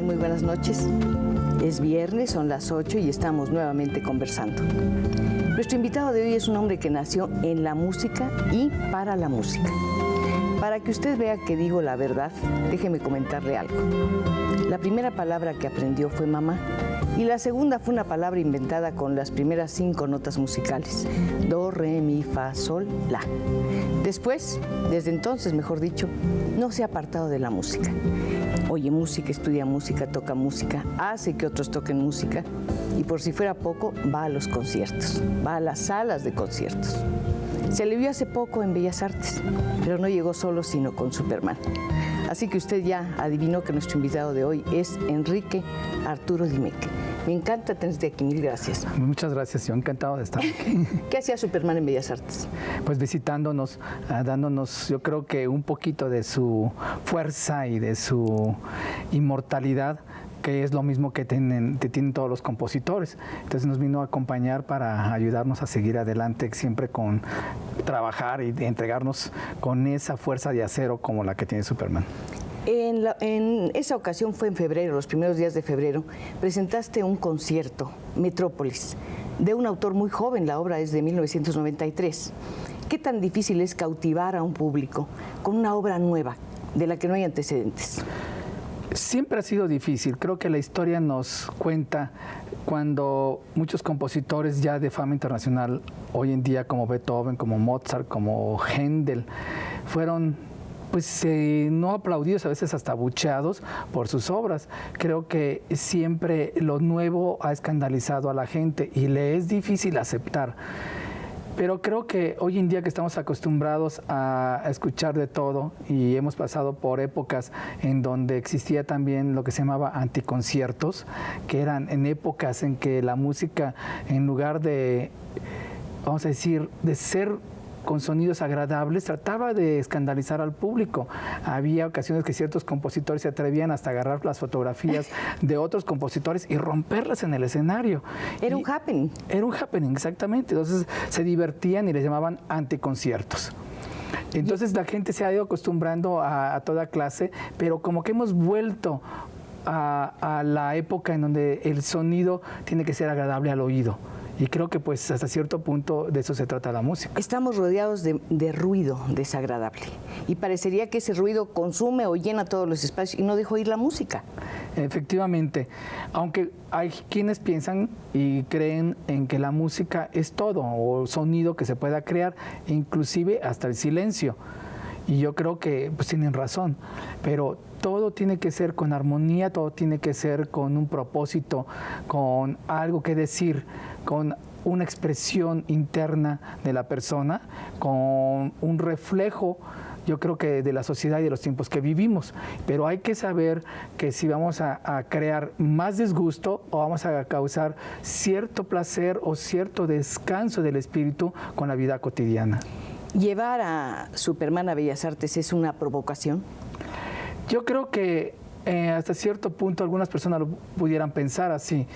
Muy buenas noches. Es viernes, son las 8 y estamos nuevamente conversando. Nuestro invitado de hoy es un hombre que nació en la música y para la música. Para que usted vea que digo la verdad, déjeme comentarle algo. La primera palabra que aprendió fue mamá y la segunda fue una palabra inventada con las primeras 5 notas musicales: do, re, mi, fa, sol, la. Después, desde entonces, mejor dicho, no se ha apartado de la música. Oye música, estudia música, toca música, hace que otros toquen música y por si fuera poco, va a los conciertos, va a las salas de conciertos. Se le vio hace poco en Bellas Artes, pero no llegó solo, sino con Superman. Así que usted ya adivinó que nuestro invitado de hoy es Enrique Arturo Dimeque. Me encanta tenerte aquí, mil gracias. Muchas gracias, yo encantado de estar aquí. ¿Qué hacía Superman en Bellas Artes? Pues visitándonos, dándonos, yo creo que un poquito de su fuerza y de su inmortalidad, que es lo mismo que tienen todos los compositores. Entonces nos vino a acompañar para ayudarnos a seguir adelante, siempre con trabajar y entregarnos con esa fuerza de acero como la que tiene Superman. En esa ocasión fue en febrero, los primeros días de febrero, presentaste un concierto, Metrópolis, de un autor muy joven, la obra es de 1993. ¿Qué tan difícil es cautivar a un público con una obra nueva, de la que no hay antecedentes? Siempre ha sido difícil. Creo que la historia nos cuenta cuando muchos compositores ya de fama internacional, hoy en día como Beethoven, como Mozart, como Händel, fueron pues no aplaudidos, a veces hasta abucheados por sus obras. Creo que siempre lo nuevo ha escandalizado a la gente y le es difícil aceptar. Pero creo que hoy en día que estamos acostumbrados a escuchar de todo y hemos pasado por épocas en donde existía también lo que se llamaba anticonciertos, que eran en épocas en que la música, en lugar de, vamos a decir, de ser con sonidos agradables, trataba de escandalizar al público. Había ocasiones que ciertos compositores se atrevían hasta agarrar las fotografías de otros compositores y romperlas en el escenario. Era un happening. Era un happening, exactamente. Entonces se divertían y les llamaban anticonciertos. Entonces la gente se ha ido acostumbrando a toda clase, pero como que hemos vuelto a la época en donde el sonido tiene que ser agradable al oído. Y creo que pues hasta cierto punto de eso se trata la música. Estamos rodeados de ruido desagradable y parecería que ese ruido consume o llena todos los espacios y no deja oír la música. Efectivamente, aunque hay quienes piensan y creen en que la música es todo o sonido que se pueda crear, inclusive hasta el silencio. Y yo creo que pues tienen razón, pero todo tiene que ser con armonía, todo tiene que ser con un propósito, con algo que decir, con una expresión interna de la persona, con un reflejo, yo creo que de la sociedad y de los tiempos que vivimos. Pero hay que saber que si vamos a crear más disgusto o vamos a causar cierto placer o cierto descanso del espíritu con la vida cotidiana. ¿Llevar a Superman a Bellas Artes es una provocación? Yo creo que hasta cierto punto algunas personas lo pudieran pensar así,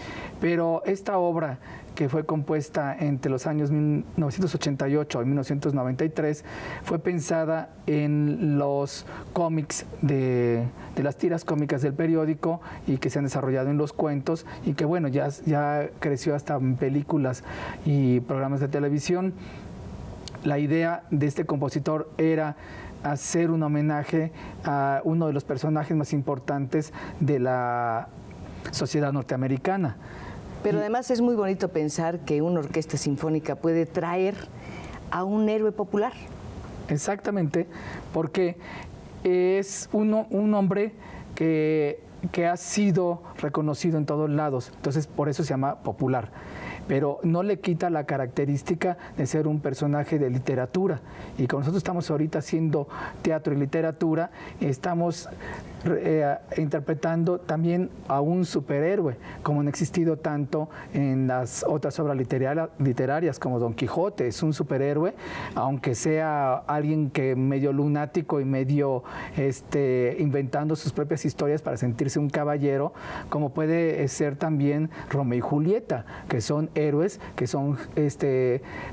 pero esta obra que fue compuesta entre los años 1988 y 1993 fue pensada en los cómics de las tiras cómicas del periódico y que se han desarrollado en los cuentos y que bueno, ya creció hasta en películas y programas de televisión. La idea de este compositor era hacer un homenaje a uno de los personajes más importantes de la sociedad norteamericana. Pero además es muy bonito pensar que una orquesta sinfónica puede traer a un héroe popular. Exactamente, porque es un hombre que que ha sido reconocido en todos lados, entonces por eso se llama popular. Pero no le quita la característica de ser un personaje de literatura. Y como nosotros estamos ahorita haciendo teatro y literatura, estamos interpretando también a un superhéroe, como no ha existido tanto en las otras obras literarias como Don Quijote. Es un superhéroe, aunque sea alguien que medio lunático y medio inventando sus propias historias para sentirse un caballero, como puede ser también Romeo y Julieta, que son héroes, que son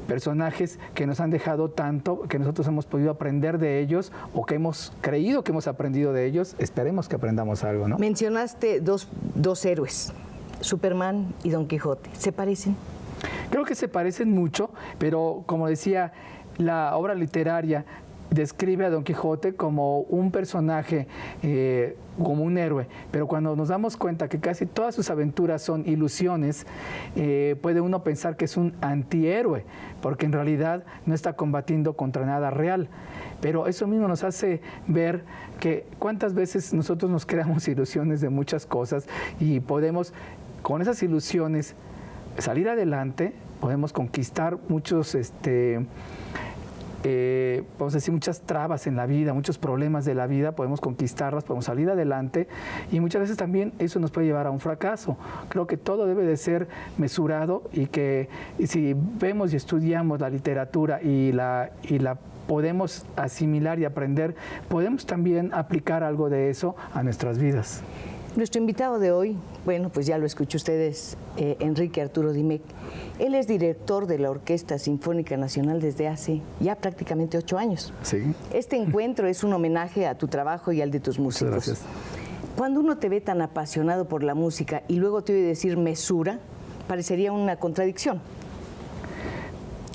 personajes que nos han dejado tanto, que nosotros hemos podido aprender de ellos, o que hemos creído que hemos aprendido de ellos. Esperemos que aprendamos algo, ¿no? Mencionaste dos héroes, Superman y Don Quijote. ¿Se parecen? Creo que se parecen mucho, pero como decía, la obra literaria describe a Don Quijote como un personaje, como un héroe, pero cuando nos damos cuenta que casi todas sus aventuras son ilusiones, puede uno pensar que es un antihéroe, porque en realidad no está combatiendo contra nada real. Pero eso mismo nos hace ver que cuántas veces nosotros nos creamos ilusiones de muchas cosas y podemos, con esas ilusiones, salir adelante, podemos conquistar muchos vamos a decir, muchas trabas en la vida, muchos problemas de la vida, podemos conquistarlas, podemos salir adelante, y muchas veces también eso nos puede llevar a un fracaso. Creo que todo debe de ser mesurado, y que si vemos y estudiamos la literatura y la podemos asimilar y aprender, podemos también aplicar algo de eso a nuestras vidas. Nuestro invitado de hoy, bueno, pues ya lo escuchó ustedes, Enrique Arturo Dimec. Él es director de la Orquesta Sinfónica Nacional desde hace ya prácticamente 8 años. Sí. Este encuentro es un homenaje a tu trabajo y al de tus músicos. Muchas gracias. Cuando uno te ve tan apasionado por la música y luego te oye decir mesura, parecería una contradicción.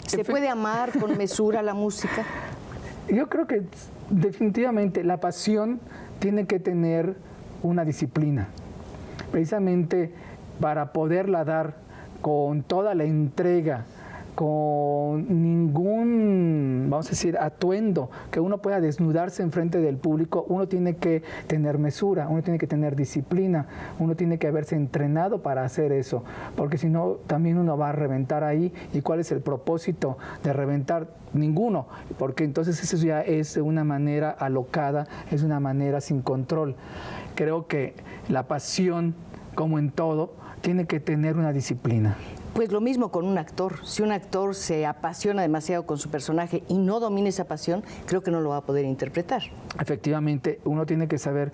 ¿Se puede amar con mesura la música? Yo creo que definitivamente la pasión tiene que tener una disciplina, precisamente para poderla dar con toda la entrega, con ningún, vamos a decir, atuendo, que uno pueda desnudarse en frente del público. Uno tiene que tener mesura, uno tiene que tener disciplina, uno tiene que haberse entrenado para hacer eso, porque si no, también uno va a reventar ahí. ¿Y cuál es el propósito de reventar? Ninguno, porque entonces eso ya es de una manera alocada, es una manera sin control. Creo que la pasión, como en todo, tiene que tener una disciplina. Pues lo mismo con un actor. Si un actor se apasiona demasiado con su personaje y no domina esa pasión, creo que no lo va a poder interpretar. Efectivamente, uno tiene que saber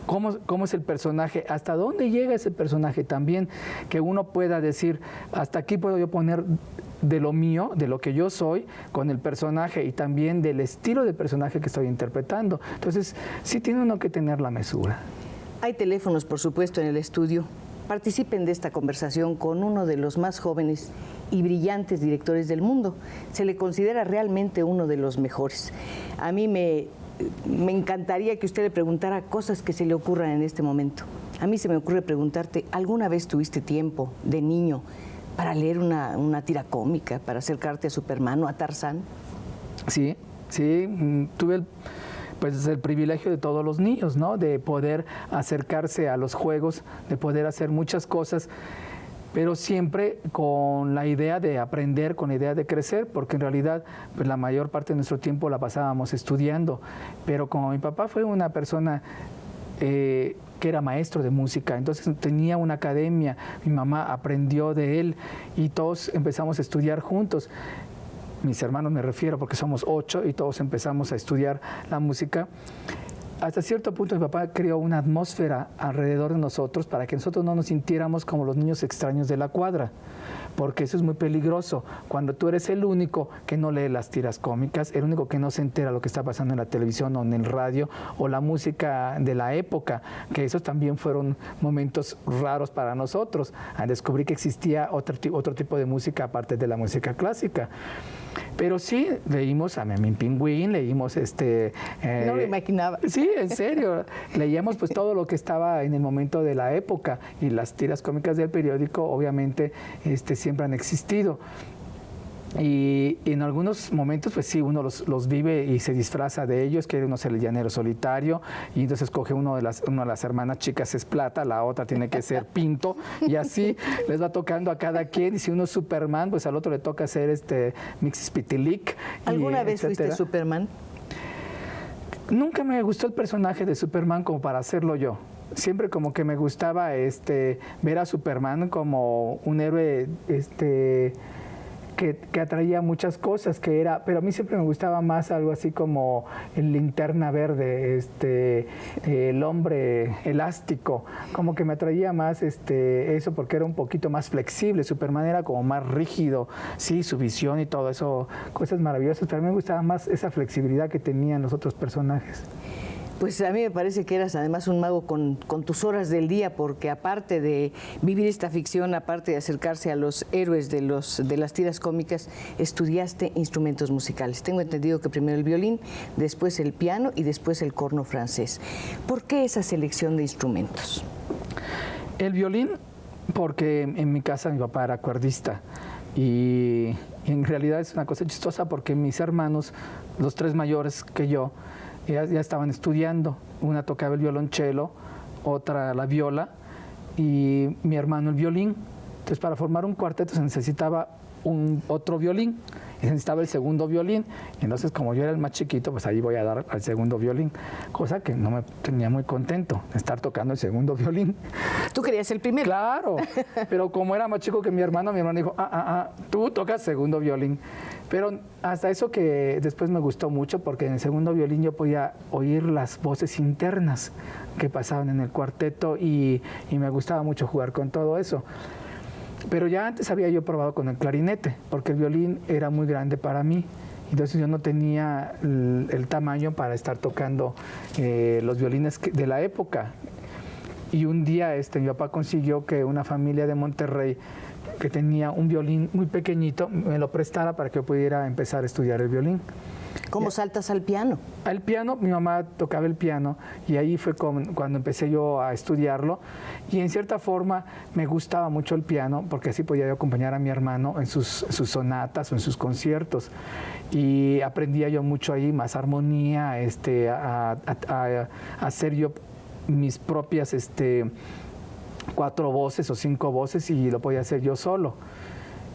cómo es el personaje, hasta dónde llega ese personaje también, que uno pueda decir, hasta aquí puedo yo poner de lo mío, de lo que yo soy, con el personaje, y también del estilo de personaje que estoy interpretando. Entonces, sí tiene uno que tener la mesura. Hay teléfonos, por supuesto, en el estudio. Participen de esta conversación con uno de los más jóvenes y brillantes directores del mundo. Se le considera realmente uno de los mejores. A mí me encantaría que usted le preguntara cosas que se le ocurran en este momento. A mí se me ocurre preguntarte, ¿alguna vez tuviste tiempo de niño para leer una tira cómica, para acercarte a Superman o a Tarzán? Sí, tuve el privilegio de todos los niños, ¿no? De poder acercarse a los juegos, de poder hacer muchas cosas, pero siempre con la idea de aprender, con la idea de crecer, porque en realidad pues, la mayor parte de nuestro tiempo la pasábamos estudiando. Pero como mi papá fue una persona que era maestro de música, entonces tenía una academia, mi mamá aprendió de él y todos empezamos a estudiar juntos. Mis hermanos me refiero, porque somos 8 y todos empezamos a estudiar la música. Hasta cierto punto mi papá creó una atmósfera alrededor de nosotros para que nosotros no nos sintiéramos como los niños extraños de la cuadra, porque eso es muy peligroso. Cuando tú eres el único que no lee las tiras cómicas, el único que no se entera lo que está pasando en la televisión o en el radio o la música de la época, que esos también fueron momentos raros para nosotros, al descubrir que existía otro tipo de música aparte de la música clásica. Pero sí, leímos a Memín Pingüín, leímos no me imaginaba. Sí, en serio. Leíamos pues todo lo que estaba en el momento de la época, y las tiras cómicas del periódico obviamente siempre han existido. Y en algunos momentos, pues sí, uno los vive y se disfraza de ellos, que uno es el llanero solitario, y entonces coge una de las hermanas chicas es Plata, la otra tiene que ser Pinto, y así les va tocando a cada quien, y si uno es Superman, pues al otro le toca hacer Mixpitilic. ¿Alguna vez fuiste Superman? Nunca me gustó el personaje de Superman como para hacerlo yo. Siempre como que me gustaba ver a Superman como un héroe que atraía muchas cosas, pero a mí siempre me gustaba más algo así como el Linterna Verde, el hombre elástico, como que me atraía más eso porque era un poquito más flexible. Superman era como más rígido, sí, su visión y todo eso, cosas maravillosas, pero a mí me gustaba más esa flexibilidad que tenían los otros personajes. Pues a mí me parece que eras además un mago con tus horas del día, porque aparte de vivir esta ficción, aparte de acercarse a los héroes de las tiras cómicas, estudiaste instrumentos musicales. Tengo entendido que primero el violín, después el piano y después el corno francés. ¿Por qué esa selección de instrumentos? El violín, porque en mi casa mi papá era cuerdista y en realidad es una cosa chistosa porque mis hermanos, los 3 mayores que yo, ya estaban estudiando. Una tocaba el violonchelo, otra la viola y mi hermano el violín. Entonces, para formar un cuarteto se necesitaba otro violín y se necesitaba el segundo violín. Entonces, como yo era el más chiquito, pues ahí voy a dar al segundo violín, cosa que no me tenía muy contento de estar tocando el segundo violín. ¿Tú querías el primero? Claro, pero como era más chico que mi hermano dijo, tú tocas segundo violín. Pero hasta eso que después me gustó mucho, porque en el segundo violín yo podía oír las voces internas que pasaban en el cuarteto y me gustaba mucho jugar con todo eso. Pero ya antes había yo probado con el clarinete, porque el violín era muy grande para mí. Entonces yo no tenía el tamaño para estar tocando los violines de la época. Y un día mi papá consiguió que una familia de Monterrey que tenía un violín muy pequeñito me lo prestara para que yo pudiera empezar a estudiar el violín. ¿Cómo saltas al piano? Al piano, mi mamá tocaba el piano y ahí fue cuando empecé yo a estudiarlo y en cierta forma me gustaba mucho el piano porque así podía yo acompañar a mi hermano en sus sonatas o en sus conciertos y aprendía yo mucho ahí, más armonía, a hacer yo mis propias 4 voces o 5 voces y lo podía hacer yo solo.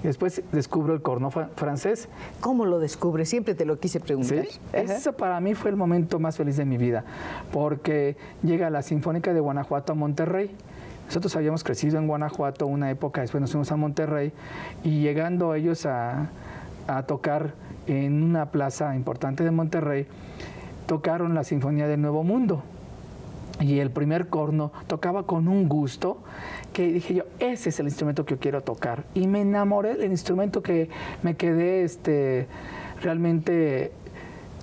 Después descubro el corno francés. ¿Cómo lo descubres? Siempre te lo quise preguntar. ¿Sí? Eso para mí fue el momento más feliz de mi vida, porque llega la Sinfónica de Guanajuato a Monterrey. Nosotros habíamos crecido en Guanajuato una época, después nos fuimos a Monterrey y llegando ellos a tocar en una plaza importante de Monterrey, tocaron la Sinfonía del Nuevo Mundo. Y el primer corno tocaba con un gusto que dije yo, ese es el instrumento que yo quiero tocar. Y me enamoré del instrumento que me quedé realmente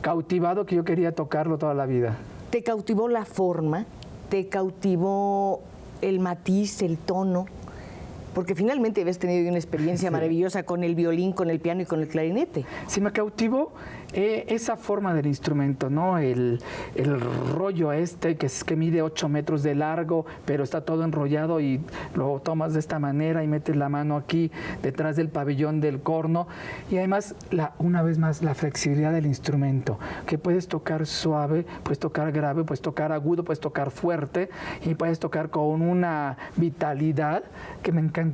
cautivado, que yo quería tocarlo toda la vida. ¿Te cautivó la forma? ¿Te cautivó el matiz, el tono? Porque finalmente habías tenido una experiencia maravillosa con el violín, con el piano y con el clarinete. Sí, me cautivó esa forma del instrumento, ¿no? El rollo que mide 8 metros de largo, pero está todo enrollado y lo tomas de esta manera y metes la mano aquí detrás del pabellón del corno. Y además, una vez más, la flexibilidad del instrumento, que puedes tocar suave, puedes tocar grave, puedes tocar agudo, puedes tocar fuerte y puedes tocar con una vitalidad que me encantaba.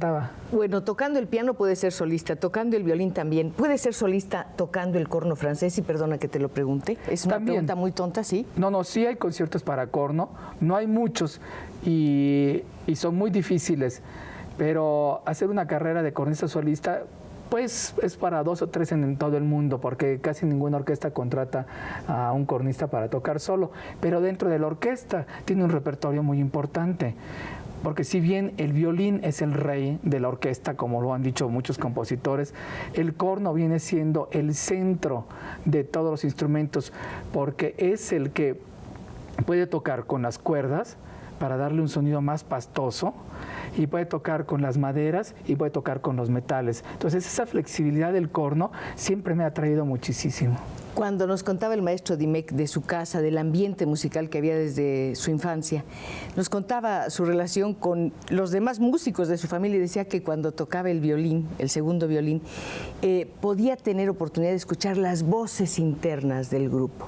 Bueno, tocando el piano puedes ser solista, tocando el violín también. ¿Puedes ser solista tocando el corno francés? Y perdona que te lo pregunte. Es una pregunta muy tonta, ¿sí? No, sí hay conciertos para corno. No hay muchos y son muy difíciles. Pero hacer una carrera de cornista solista, pues es para 2 o 3 en todo el mundo, porque casi ninguna orquesta contrata a un cornista para tocar solo. Pero dentro de la orquesta tiene un repertorio muy importante. Porque si bien el violín es el rey de la orquesta, como lo han dicho muchos compositores, el corno viene siendo el centro de todos los instrumentos, porque es el que puede tocar con las cuerdas para darle un sonido más pastoso, y puede tocar con las maderas y puede tocar con los metales. Entonces esa flexibilidad del corno siempre me ha atraído muchísimo. Cuando nos contaba el maestro Dimec de su casa, del ambiente musical que había desde su infancia, nos contaba su relación con los demás músicos de su familia y decía que cuando tocaba el violín, el segundo violín, podía tener oportunidad de escuchar las voces internas del grupo.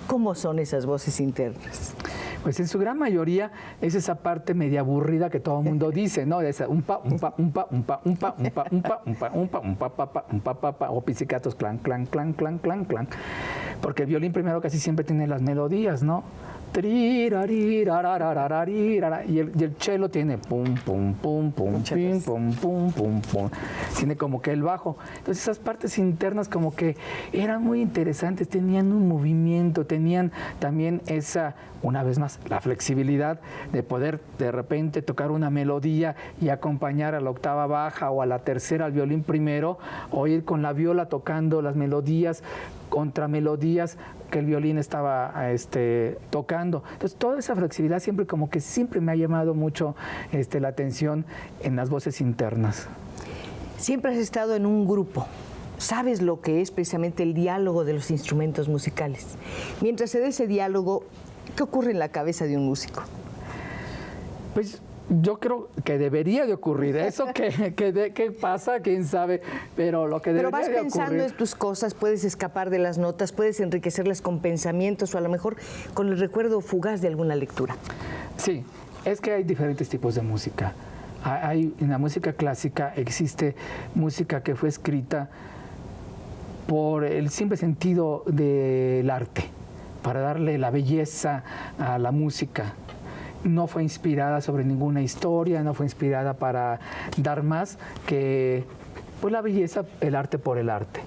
¿Cómo son esas voces internas? Pues en su gran mayoría es esa parte media aburrida que todo el mundo dice, ¿no? Esa un pa, o pizzicatos, clan, clan, clan, clan, clan, clan. Porque el violín primero casi siempre tiene las melodías, ¿no? Y el cello tiene pum, pum, pum, pum, pim, pum, pum, pum, pum. Tiene como que el bajo. Entonces esas partes internas como que eran muy interesantes, tenían un movimiento, tenían también esa, una vez más, la flexibilidad de poder de repente tocar una melodía y acompañar a la octava baja o a la tercera al violín primero, o ir con la viola tocando las melodías, contramelodías que el violín estaba tocando. Entonces, toda esa flexibilidad siempre me ha llamado mucho la atención en las voces internas. Siempre has estado en un grupo. Sabes lo que es precisamente el diálogo de los instrumentos musicales. Mientras se da ese diálogo, ¿qué ocurre en la cabeza de un músico? Pues yo creo que debería de ocurrir. Eso ¿qué pasa? ¿Quién sabe? Pero lo que debería de ocurrir... Pero vas pensando en tus cosas, puedes escapar de las notas, puedes enriquecerlas con pensamientos o a lo mejor con el recuerdo fugaz de alguna lectura. Sí, es que hay diferentes tipos de música. En la música clásica existe música que fue escrita por el simple sentido del arte, para darle la belleza a la música. No fue inspirada sobre ninguna historia, no fue inspirada para dar más que pues, la belleza, el arte por el arte.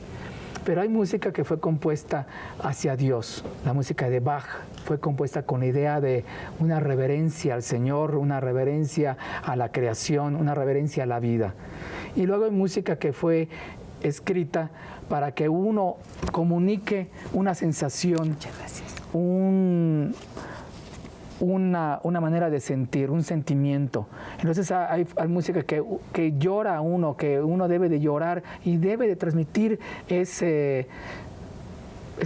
Pero hay música que fue compuesta hacia Dios. La música de Bach fue compuesta con la idea de una reverencia al Señor, una reverencia a la creación, una reverencia a la vida. Y luego hay música que fue escrita para que uno comunique una sensación, una manera de sentir, un sentimiento. Entonces hay música que llora a uno, que uno debe de llorar y debe de transmitir ese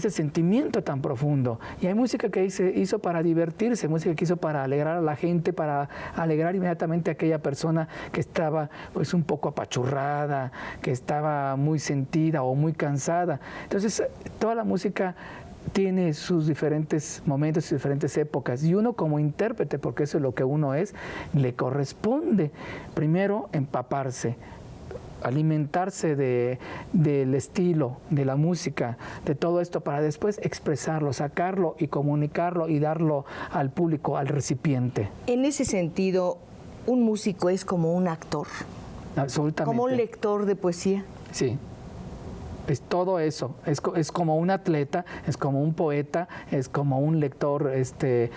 sentimiento tan profundo. Y hay música que hizo para divertirse, música que hizo para alegrar a la gente, para alegrar inmediatamente a aquella persona que estaba pues un poco apachurrada, que estaba muy sentida o muy cansada. Entonces toda la música tiene sus diferentes momentos, sus diferentes épocas, y uno como intérprete, porque eso es lo que uno es, le corresponde primero empaparse, alimentarse del estilo, de la música, de todo esto, para después expresarlo, sacarlo y comunicarlo y darlo al público, al recipiente. En ese sentido, un músico es como un actor. Absolutamente. Como un lector de poesía. Sí. Es todo eso, es como un atleta, es como un poeta, es como un lector de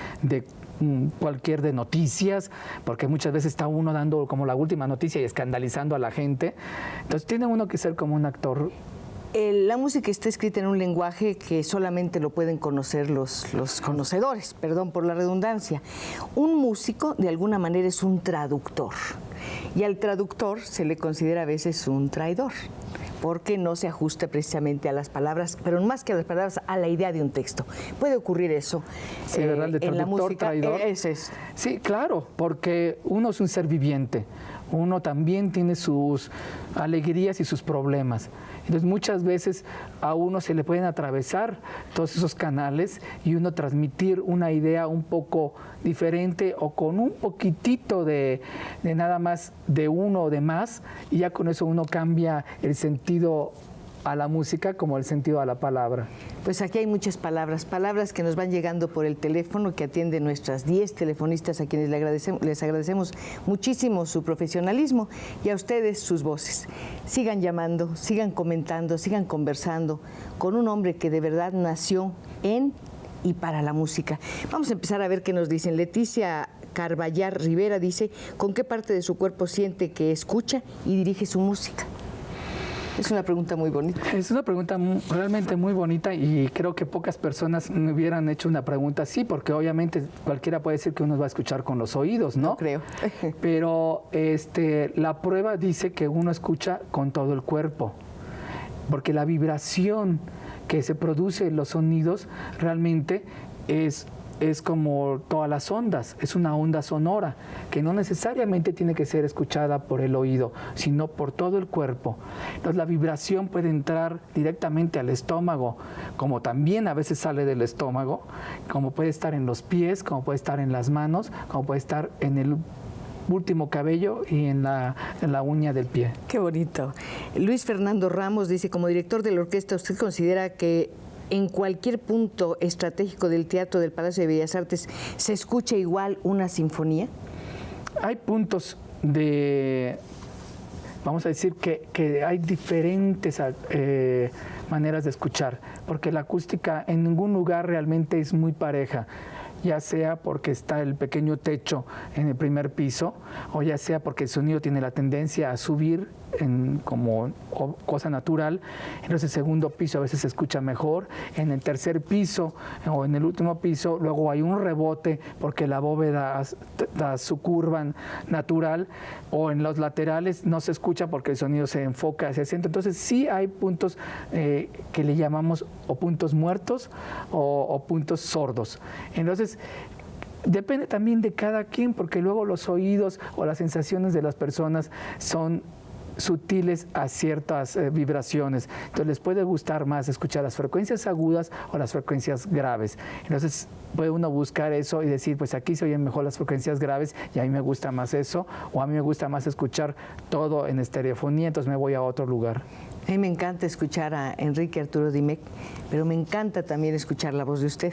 cualquier de noticias, porque muchas veces está uno dando como la última noticia y escandalizando a la gente. Entonces tiene uno que ser como un actor. La música está escrita en un lenguaje que solamente lo pueden conocer los conocedores, perdón por la redundancia. Un músico de alguna manera es un traductor y al traductor se le considera a veces un traidor, porque no se ajusta precisamente a las palabras, pero más que a las palabras, a la idea de un texto. ¿Puede ocurrir eso sí, ¿verdad? De en la música? Traidor. Sí, claro, porque uno es un ser viviente, uno también tiene sus alegrías y sus problemas. Entonces muchas veces a uno se le pueden atravesar todos esos canales y uno transmitir una idea un poco diferente o con un poquitito de nada más de uno o de más, y ya con eso uno cambia el sentido a la música como el sentido a la palabra. Pues aquí hay muchas palabras que nos van llegando por el teléfono que atienden nuestras 10 telefonistas a quienes les agradecemos muchísimo su profesionalismo y a ustedes sus voces. Sigan llamando, sigan comentando, sigan conversando con un hombre que de verdad nació en y para la música. Vamos a empezar a ver qué nos dicen. Leticia Carballar Rivera dice, ¿con qué parte de su cuerpo siente que escucha y dirige su música? Es una pregunta muy bonita. Es una pregunta realmente muy bonita y creo que pocas personas me hubieran hecho una pregunta así, porque obviamente cualquiera puede decir que uno va a escuchar con los oídos, ¿no? No creo. Pero la prueba dice que uno escucha con todo el cuerpo, porque la vibración que se produce los sonidos realmente es como todas las ondas, es una onda sonora que no necesariamente tiene que ser escuchada por el oído, sino por todo el cuerpo. Entonces la vibración puede entrar directamente al estómago, como también a veces sale del estómago, como puede estar en los pies, como puede estar en las manos, como puede estar en el último cabello y en la uña del pie. Qué bonito. Luis Fernando Ramos dice, como director de la orquesta, ¿usted considera que en cualquier punto estratégico del Teatro del Palacio de Bellas Artes se escucha igual una sinfonía? Hay puntos vamos a decir que hay diferentes maneras de escuchar, porque la acústica en ningún lugar realmente es muy pareja, ya sea porque está el pequeño techo en el primer piso, o ya sea porque el sonido tiene la tendencia a subir como cosa natural. Entonces el segundo piso a veces se escucha mejor, en el tercer piso o en el último piso luego hay un rebote porque la bóveda da su curva natural, o en los laterales no se escucha porque el sonido se enfoca hacia el centro. Entonces sí hay puntos que le llamamos o puntos muertos o puntos sordos. Entonces depende también de cada quien, porque luego los oídos o las sensaciones de las personas son sutiles a ciertas vibraciones. Entonces les puede gustar más escuchar las frecuencias agudas o las frecuencias graves. Entonces puede uno buscar eso y decir, pues aquí se oyen mejor las frecuencias graves y a mí me gusta más eso, o a mí me gusta más escuchar todo en estereofonía, entonces me voy a otro lugar. A mí me encanta escuchar a Enrique Arturo Dimec, pero me encanta también escuchar la voz de usted.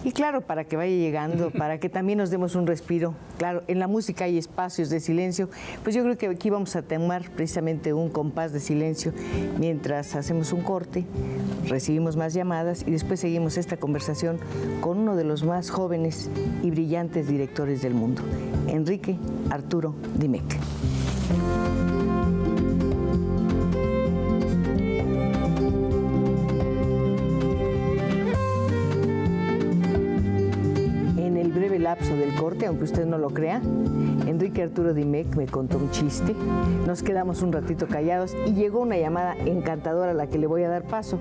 Y claro, para que vaya llegando, para que también nos demos un respiro. Claro, en la música hay espacios de silencio, pues yo creo que aquí vamos a tomar precisamente un compás de silencio mientras hacemos un corte, recibimos más llamadas y después seguimos esta conversación con uno de los más jóvenes y brillantes directores del mundo, Enrique Arturo Dimec. Lapso del corte, aunque usted no lo crea, Enrique Arturo Dimec me contó un chiste, nos quedamos un ratito callados y llegó una llamada encantadora a la que le voy a dar paso.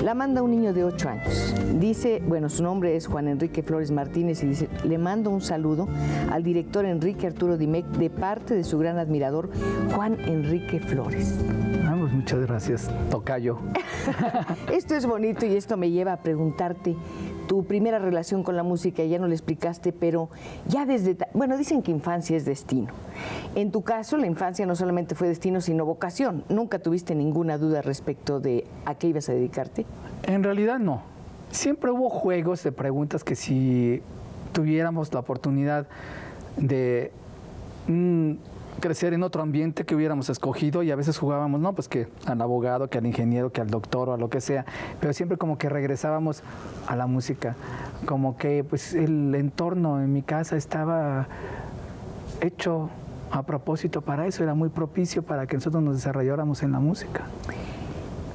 La manda un niño de 8 años. Dice, bueno, su nombre es Juan Enrique Flores Martínez y dice, le mando un saludo al director Enrique Arturo Dimec de parte de su gran admirador Juan Enrique Flores. Pues muchas gracias, tocayo. Esto es bonito y esto me lleva a preguntarte tu primera relación con la música. Ya no le explicaste, pero ya desde... Bueno, dicen que infancia es destino. En tu caso, la infancia no solamente fue destino, sino vocación. ¿Nunca tuviste ninguna duda respecto de a qué ibas a dedicarte? En realidad no. Siempre hubo juegos de preguntas que si tuviéramos la oportunidad de crecer en otro ambiente que hubiéramos escogido, y a veces jugábamos, no, pues que al abogado, que al ingeniero, que al doctor o a lo que sea, pero siempre como que regresábamos a la música, como que pues el entorno en mi casa estaba hecho a propósito para eso, era muy propicio para que nosotros nos desarrolláramos en la música.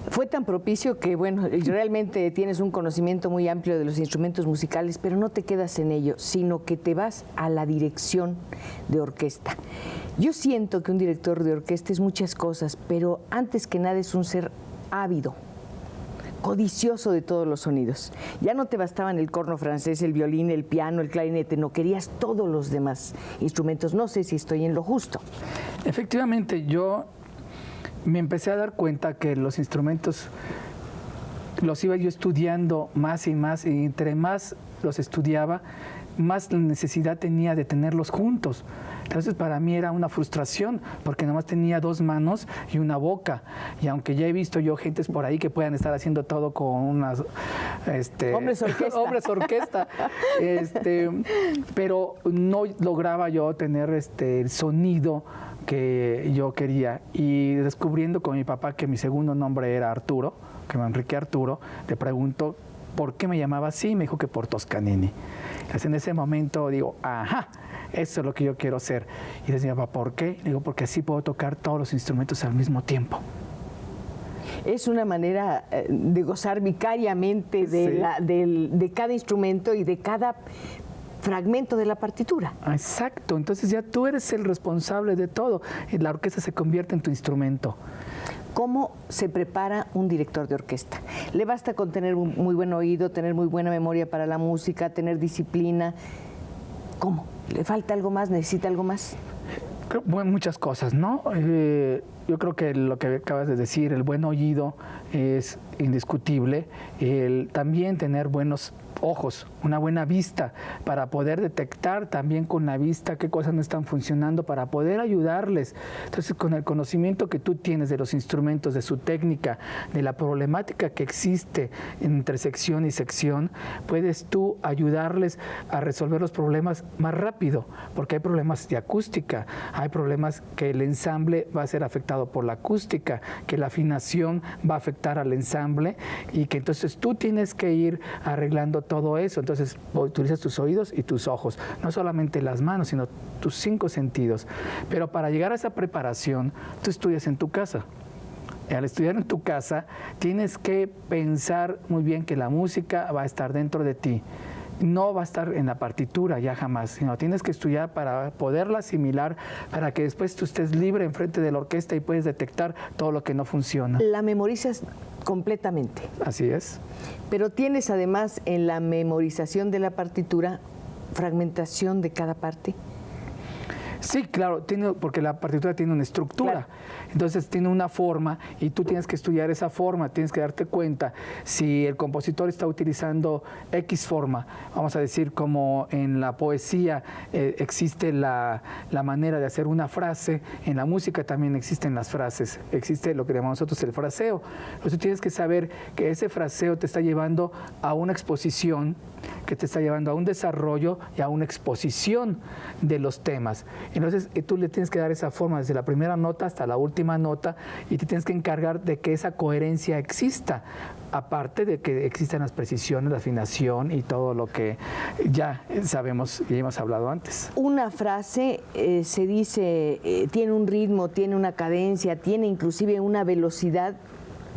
Fue tan propicio que, bueno, realmente tienes un conocimiento muy amplio de los instrumentos musicales, pero no te quedas en ello, sino que te vas a la dirección de orquesta. Yo siento que un director de orquesta es muchas cosas, pero antes que nada es un ser ávido, codicioso de todos los sonidos. Ya no te bastaban el corno francés, el violín, el piano, el clarinete, no, querías todos los demás instrumentos. No sé si estoy en lo justo. Efectivamente, yo me empecé a dar cuenta que los instrumentos los iba yo estudiando más y más, y entre más los estudiaba, más necesidad tenía de tenerlos juntos. Entonces para mí era una frustración, porque nomás tenía 2 manos y una boca, y aunque ya he visto yo gentes por ahí que puedan estar haciendo todo con unas hombres orquesta, pero no lograba yo tener el sonido que yo quería, y descubriendo con mi papá que mi segundo nombre era Arturo, que me Enrique Arturo, le pregunto por qué me llamaba así, me dijo que por Toscanini. Entonces en ese momento digo, ajá, eso es lo que yo quiero hacer. Y le decía, papá, ¿por qué? Le digo, porque así puedo tocar todos los instrumentos al mismo tiempo. Es una manera de gozar vicariamente de cada instrumento y de cada fragmento de la partitura. Exacto, entonces ya tú eres el responsable de todo. La orquesta se convierte en tu instrumento. ¿Cómo se prepara un director de orquesta? ¿Le basta con tener un muy buen oído, tener muy buena memoria para la música, tener disciplina? ¿Cómo? ¿Le falta algo más? ¿Necesita algo más? Bueno, muchas cosas, ¿no? Yo creo que lo que acabas de decir, el buen oído es indiscutible, el también tener buenos ojos, una buena vista, para poder detectar también con la vista qué cosas no están funcionando, para poder ayudarles. Entonces, con el conocimiento que tú tienes de los instrumentos, de su técnica, de la problemática que existe entre sección y sección, puedes tú ayudarles a resolver los problemas más rápido, porque hay problemas de acústica, hay problemas que el ensamble va a ser afectado por la acústica, que la afinación va a afectar al ensamble y que entonces tú tienes que ir arreglando todo eso. Entonces utilizas tus oídos y tus ojos, no solamente las manos, sino tus 5 sentidos. Pero para llegar a esa preparación, tú estudias en tu casa. Al estudiar en tu casa, tienes que pensar muy bien que la música va a estar dentro de ti. No va a estar en la partitura ya jamás, sino tienes que estudiar para poderla asimilar, para que después tú estés libre enfrente de la orquesta y puedes detectar todo lo que no funciona. La memorizas completamente. Así es. Pero tienes además en la memorización de la partitura fragmentación de cada parte. Sí, claro, porque la partitura tiene una estructura, claro. Entonces tiene una forma y tú tienes que estudiar esa forma, tienes que darte cuenta si el compositor está utilizando X forma, vamos a decir como en la poesía existe la manera de hacer una frase, en la música también existen las frases, existe lo que llamamos nosotros el fraseo. Entonces tú tienes que saber que ese fraseo te está llevando a una exposición, que te está llevando a un desarrollo y a una exposición de los temas. Entonces tú le tienes que dar esa forma desde la primera nota hasta la última nota y te tienes que encargar de que esa coherencia exista, aparte de que existan las precisiones, la afinación y todo lo que ya sabemos y hemos hablado antes. Una frase se dice, tiene un ritmo, tiene una cadencia, tiene inclusive una velocidad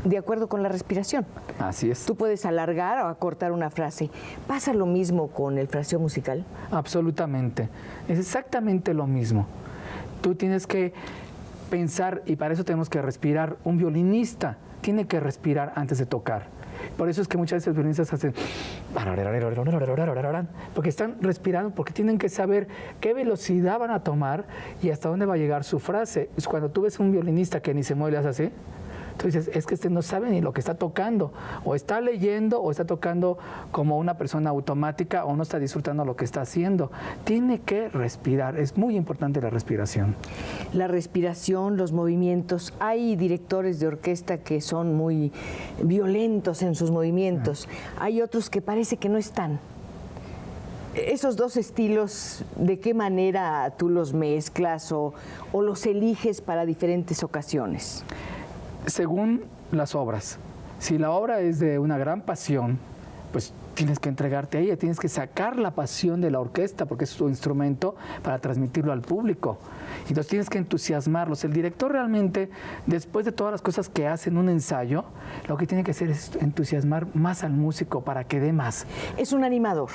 de acuerdo con la respiración. Así es. Tú puedes alargar o acortar una frase. ¿Pasa lo mismo con el fraseo musical? Absolutamente. Es exactamente lo mismo. Tú tienes que pensar, y para eso tenemos que respirar. Un violinista tiene que respirar antes de tocar. Por eso es que muchas veces los violinistas hacen... porque están respirando, porque tienen que saber qué velocidad van a tomar y hasta dónde va a llegar su frase. Es cuando tú ves a un violinista que ni se mueve, le hace así. Entonces, es que este no sabe ni lo que está tocando, o está leyendo, o está tocando como una persona automática, o no está disfrutando lo que está haciendo. Tiene que respirar, es muy importante la respiración. La respiración, los movimientos. Hay directores de orquesta que son muy violentos en sus movimientos. Hay otros que parece que no están. Esos dos estilos, ¿de qué manera tú los mezclas o los eliges para diferentes ocasiones? Según las obras. Si la obra es de una gran pasión, pues tienes que entregarte a ella, tienes que sacar la pasión de la orquesta, porque es tu instrumento, para transmitirlo al público. Entonces tienes que entusiasmarlos. El director realmente, después de todas las cosas que hace en un ensayo, lo que tiene que hacer es entusiasmar más al músico para que dé más. Es un animador.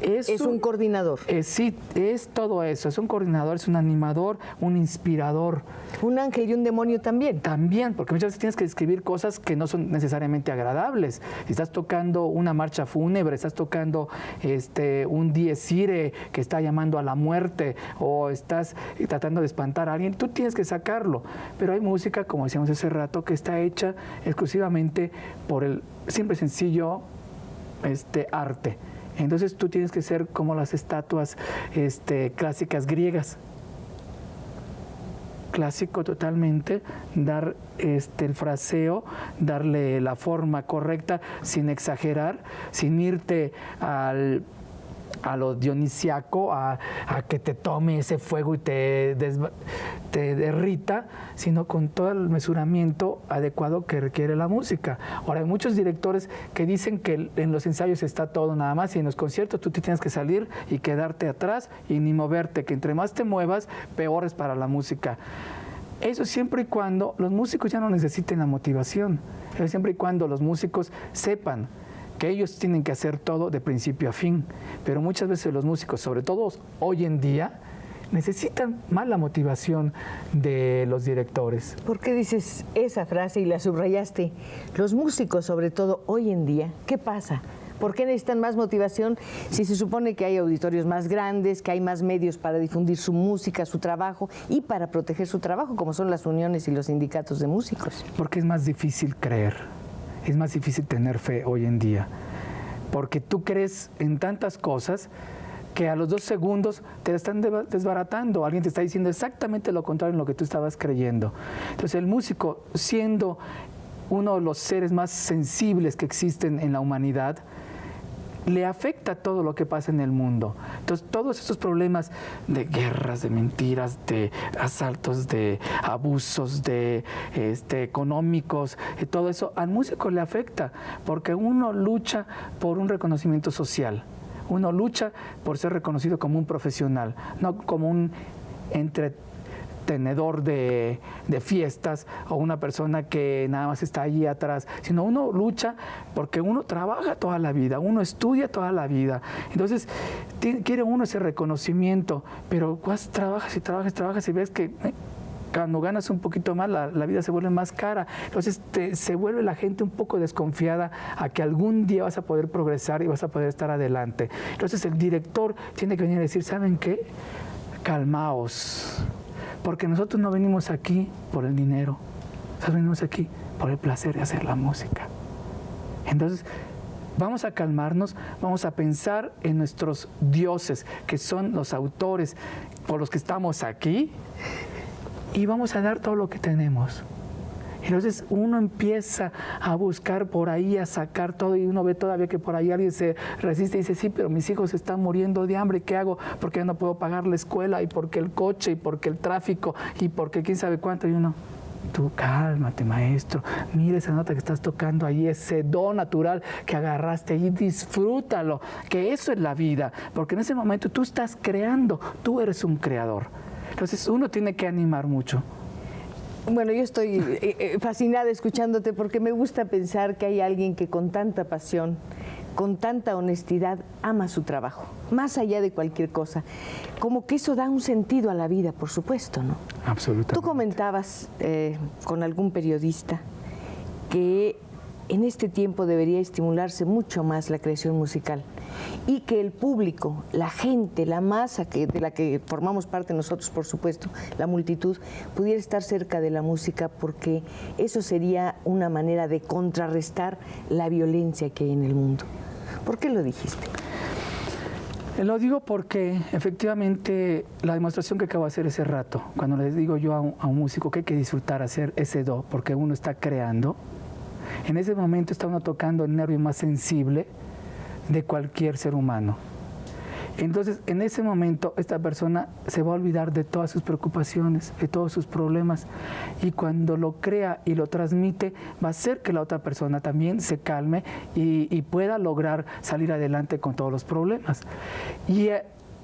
Es un coordinador. Sí, es todo eso. Es un coordinador, es un animador, un inspirador. Un ángel y un demonio también. También, porque muchas veces tienes que describir cosas que no son necesariamente agradables. Si estás tocando una marcha fúnebre, estás tocando un dies irae que está llamando a la muerte, o estás tratando de espantar a alguien, tú tienes que sacarlo. Pero hay música, como decíamos hace rato, que está hecha exclusivamente por el simple y sencillo arte. Entonces tú tienes que ser como las estatuas clásicas griegas. Clásico totalmente, dar el fraseo, darle la forma correcta, sin exagerar, sin irte a lo dionisiaco, a que te tome ese fuego y te derrita, sino con todo el mesuramiento adecuado que requiere la música. Ahora, hay muchos directores que dicen que en los ensayos está todo nada más y en los conciertos tú te tienes que salir y quedarte atrás y ni moverte, que entre más te muevas, peor es para la música. Eso siempre y cuando los músicos ya no necesiten la motivación, eso siempre y cuando los músicos sepan que ellos tienen que hacer todo de principio a fin. Pero muchas veces los músicos, sobre todo hoy en día, necesitan más la motivación de los directores. ¿Por qué dices esa frase y la subrayaste? Los músicos, sobre todo hoy en día, ¿qué pasa? ¿Por qué necesitan más motivación si se supone que hay auditorios más grandes, que hay más medios para difundir su música, su trabajo y para proteger su trabajo, como son las uniones y los sindicatos de músicos? Porque es más difícil creer, es más difícil tener fe hoy en día. Porque tú crees en tantas cosas que a los 2 segundos te están desbaratando. Alguien te está diciendo exactamente lo contrario en lo que tú estabas creyendo. Entonces el músico, siendo uno de los seres más sensibles que existen en la humanidad, le afecta todo lo que pasa en el mundo. Entonces, todos esos problemas de guerras, de mentiras, de asaltos, de abusos, de económicos, todo eso al músico le afecta, porque uno lucha por un reconocimiento social. Uno lucha por ser reconocido como un profesional, no como un entretenedor de fiestas o una persona que nada más está allí atrás, sino uno lucha porque uno trabaja toda la vida, uno estudia toda la vida. Entonces, quiere uno ese reconocimiento, pero trabajas y ves que cuando ganas un poquito más, la vida se vuelve más cara. Entonces se vuelve la gente un poco desconfiada a que algún día vas a poder progresar y vas a poder estar adelante. Entonces el director tiene que venir a decir, ¿saben qué? Calmaos, porque nosotros no venimos aquí por el dinero, nosotros venimos aquí por el placer de hacer la música. Entonces, vamos a calmarnos, vamos a pensar en nuestros dioses, que son los autores por los que estamos aquí, y vamos a dar todo lo que tenemos. Entonces uno empieza a buscar por ahí, a sacar todo, y uno ve todavía que por ahí alguien se resiste y dice, sí, pero mis hijos están muriendo de hambre, ¿qué hago? Porque no puedo pagar la escuela, y porque el coche, y porque el tráfico, y porque quién sabe cuánto. Y uno, tú cálmate, maestro, mira esa nota que estás tocando ahí, ese don natural que agarraste ahí, disfrútalo, que eso es la vida, porque en ese momento tú estás creando, tú eres un creador. Entonces uno tiene que animar mucho. Bueno, yo estoy fascinada escuchándote porque me gusta pensar que hay alguien que con tanta pasión, con tanta honestidad, ama su trabajo, más allá de cualquier cosa. Como que eso da un sentido a la vida, por supuesto, ¿no? Absolutamente. Tú comentabas con algún periodista que en este tiempo debería estimularse mucho más la creación musical y que el público, la gente, la masa de la que formamos parte nosotros, por supuesto, la multitud, pudiera estar cerca de la música, porque eso sería una manera de contrarrestar la violencia que hay en el mundo. ¿Por qué lo dijiste? Lo digo porque efectivamente la demostración que acabo de hacer ese rato, cuando le digo yo a un músico que hay que disfrutar hacer ese do, porque uno está creando, en ese momento está uno tocando el nervio más sensible de cualquier ser humano. Entonces, en ese momento, esta persona se va a olvidar de todas sus preocupaciones, de todos sus problemas, y cuando lo crea y lo transmite, va a hacer que la otra persona también se calme y pueda lograr salir adelante con todos los problemas.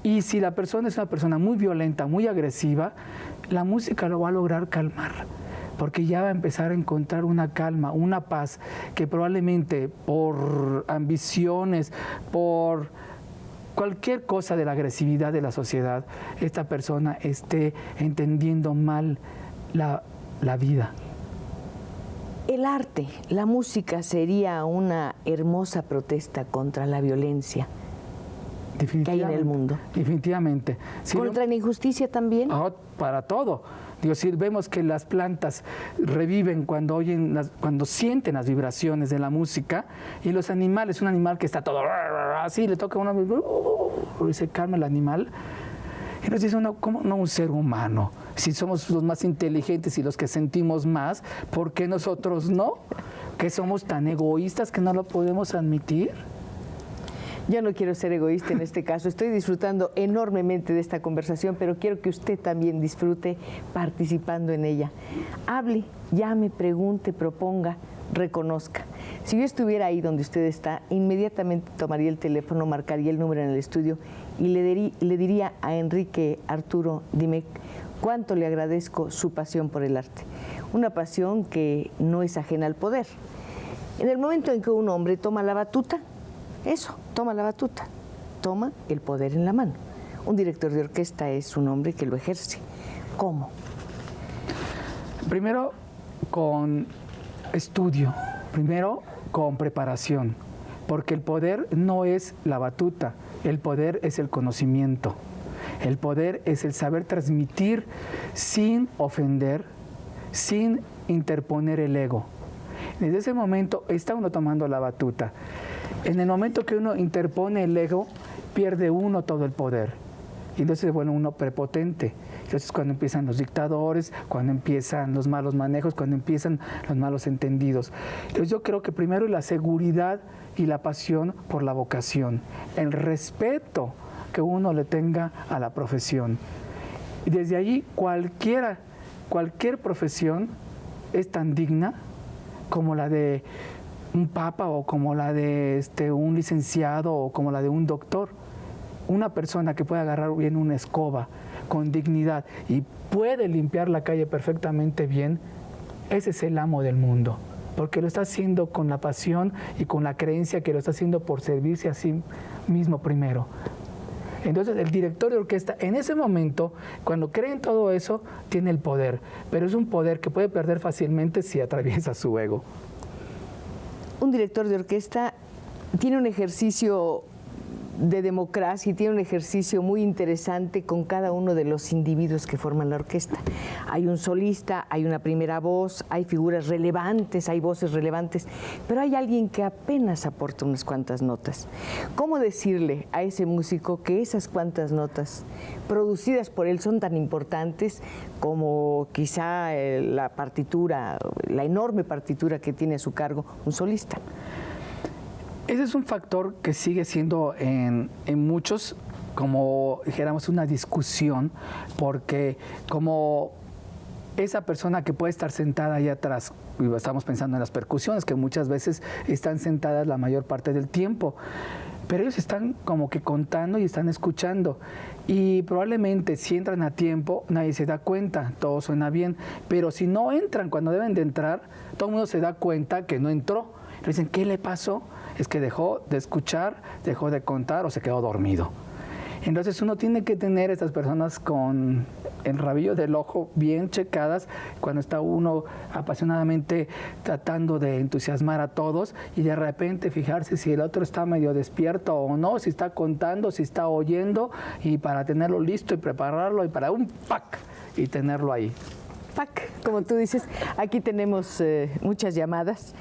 Y si la persona es una persona muy violenta, muy agresiva, la música lo va a lograr calmar, porque ya va a empezar a encontrar una calma, una paz, que probablemente por ambiciones, por cualquier cosa de la agresividad de la sociedad, esta persona esté entendiendo mal la vida. El arte, la música sería una hermosa protesta contra la violencia que hay en el mundo. Definitivamente. ¿Contra la injusticia también? Para todo. Digo, si vemos que las plantas reviven cuando sienten las vibraciones de la música, y los animales, un animal que está todo así, le toca a uno y se calma el animal. Entonces dice uno, ¿cómo no un ser humano? Si somos los más inteligentes y los que sentimos más, ¿por qué nosotros no? ¿Que somos tan egoístas que no lo podemos admitir? Yo no quiero ser egoísta en este caso, estoy disfrutando enormemente de esta conversación, pero quiero que usted también disfrute participando en ella. Hable, llame, pregunte, proponga, reconozca. Si yo estuviera ahí donde usted está, inmediatamente tomaría el teléfono, marcaría el número en el estudio y le diría a Enrique Arturo Dimec cuánto le agradezco su pasión por el arte. Una pasión que no es ajena al poder. En el momento en que un hombre toma la batuta, toma la batuta, toma el poder en la mano. un director de orquesta es un hombre que lo ejerce. ¿Cómo? Primero con estudio, primero con preparación, porque el poder no es la batuta, el poder es el conocimiento, el poder es el saber transmitir sin ofender, sin interponer el ego. Desde ese momento está uno tomando la batuta. En el momento que uno interpone el ego, pierde uno todo el poder. Y entonces se vuelve uno prepotente. Entonces cuando empiezan los dictadores, cuando empiezan los malos manejos, cuando empiezan los malos entendidos. Entonces yo creo que primero es la seguridad y la pasión por la vocación, el respeto que uno le tenga a la profesión. Y desde allí cualquier profesión es tan digna como la de un papa o como la de un licenciado o como la de un doctor. Una persona que puede agarrar bien una escoba con dignidad y puede limpiar la calle perfectamente bien, ese es el amo del mundo, porque lo está haciendo con la pasión y con la creencia que lo está haciendo por servirse a sí mismo primero. Entonces el director de orquesta en ese momento, cuando cree en todo eso, tiene el poder, pero es un poder que puede perder fácilmente si atraviesa su ego. Un director de orquesta tiene un ejercicio de democracia y tiene un ejercicio muy interesante con cada uno de los individuos que forman la orquesta. Hay un solista, hay una primera voz, hay figuras relevantes, hay voces relevantes, pero hay alguien que apenas aporta unas cuantas notas. ¿Cómo decirle a ese músico que esas cuantas notas producidas por él son tan importantes como quizá la partitura, la enorme partitura que tiene a su cargo un solista? Ese es un factor que sigue siendo en muchos, como dijéramos, una discusión, porque como esa persona que puede estar sentada ahí atrás, estamos pensando en las percusiones, que muchas veces están sentadas la mayor parte del tiempo, pero ellos están como que contando y están escuchando. Y probablemente si entran a tiempo, nadie se da cuenta, todo suena bien, pero si no entran cuando deben de entrar, todo el mundo se da cuenta que no entró. Le dicen, ¿qué le pasó? Es que dejó de escuchar, dejó de contar o se quedó dormido. Entonces uno tiene que tener a estas personas con el rabillo del ojo bien checadas cuando está uno apasionadamente tratando de entusiasmar a todos y de repente fijarse si el otro está medio despierto o no, si está contando, si está oyendo, y para tenerlo listo y prepararlo y para un ¡pac! Y tenerlo ahí. ¡Pac! Como tú dices, aquí tenemos muchas llamadas.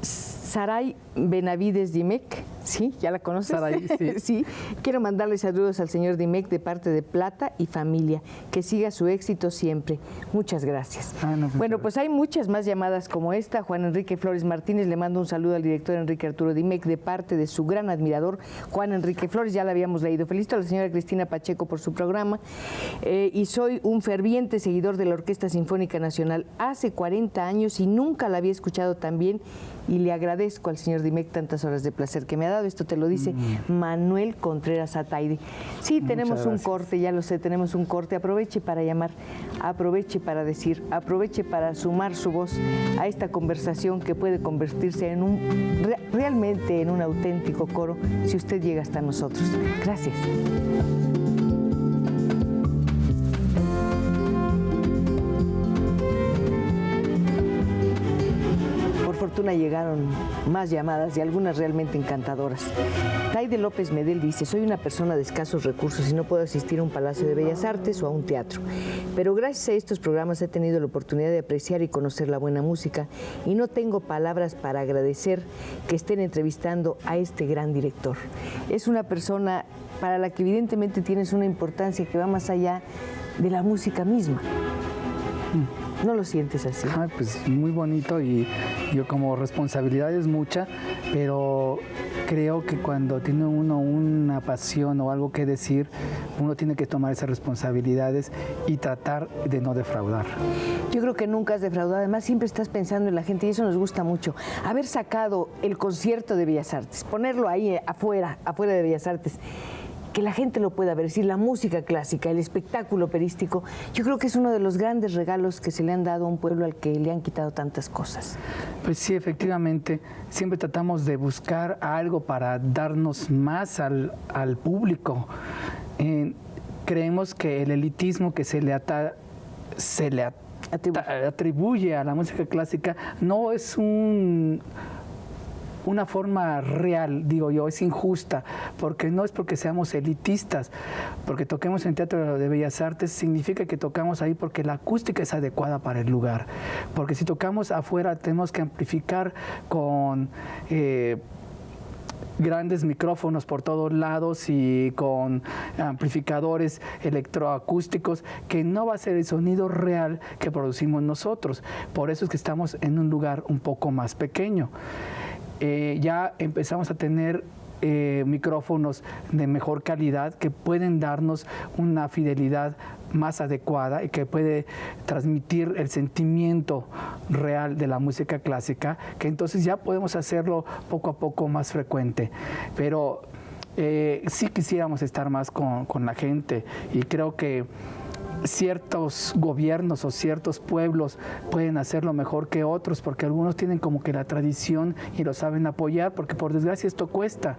Saray Benavides Dimec, ¿sí? ¿Ya la conoces? Saray, sí. Sí. Quiero mandarle saludos al señor Dimec de parte de Plata y familia. Que siga su éxito siempre. Muchas gracias. Bueno, pues hay muchas más llamadas como esta. Juan Enrique Flores Martínez le manda un saludo al director Enrique Arturo Dimec de parte de su gran admirador, Juan Enrique Flores. Ya la habíamos leído. Felicito a la señora Cristina Pacheco por su programa. Y soy un ferviente seguidor de la Orquesta Sinfónica Nacional hace 40 años y nunca la había escuchado tan bien. Y le agradezco al señor Dimec tantas horas de placer que me ha dado. Esto te lo dice Manuel Contreras Ataide. Sí, tenemos un corte, ya lo sé, tenemos un corte. Aproveche para llamar, aproveche para decir, aproveche para sumar su voz a esta conversación que puede convertirse en realmente en un auténtico coro si usted llega hasta nosotros. Gracias. Fortuna llegaron más llamadas y algunas realmente encantadoras. Taide López Medel dice, soy una persona de escasos recursos y no puedo asistir a un Palacio de Bellas Artes o a un teatro, pero gracias a estos programas he tenido la oportunidad de apreciar y conocer la buena música y no tengo palabras para agradecer que estén entrevistando a este gran director. Es una persona para la que evidentemente tienes una importancia que va más allá de la música misma. ¿No lo sientes así? Pues muy bonito, y yo como responsabilidad es mucha, pero creo que cuando tiene uno una pasión o algo que decir, uno tiene que tomar esas responsabilidades y tratar de no defraudar. Yo creo que nunca has defraudado, además siempre estás pensando en la gente y eso nos gusta mucho. Haber sacado el concierto de Bellas Artes, ponerlo ahí afuera de Bellas Artes, que la gente lo pueda ver, es decir, la música clásica, el espectáculo operístico, yo creo que es uno de los grandes regalos que se le han dado a un pueblo al que le han quitado tantas cosas. Pues sí, efectivamente, siempre tratamos de buscar algo para darnos más al público. creemos que el elitismo que se le atribuye a la música clásica no es una forma real, digo yo, es injusta, porque no es porque seamos elitistas, porque toquemos en Teatro de Bellas Artes, significa que tocamos ahí porque la acústica es adecuada para el lugar, porque si tocamos afuera tenemos que amplificar con grandes micrófonos por todos lados y con amplificadores electroacústicos, que no va a ser el sonido real que producimos nosotros. Por eso es que estamos en un lugar un poco más pequeño. Ya empezamos a tener micrófonos de mejor calidad que pueden darnos una fidelidad más adecuada y que puede transmitir el sentimiento real de la música clásica, que entonces ya podemos hacerlo poco a poco más frecuente. Pero sí quisiéramos estar más con la gente, y creo que ciertos gobiernos o ciertos pueblos pueden hacerlo mejor que otros, porque algunos tienen como que la tradición y lo saben apoyar, porque por desgracia esto cuesta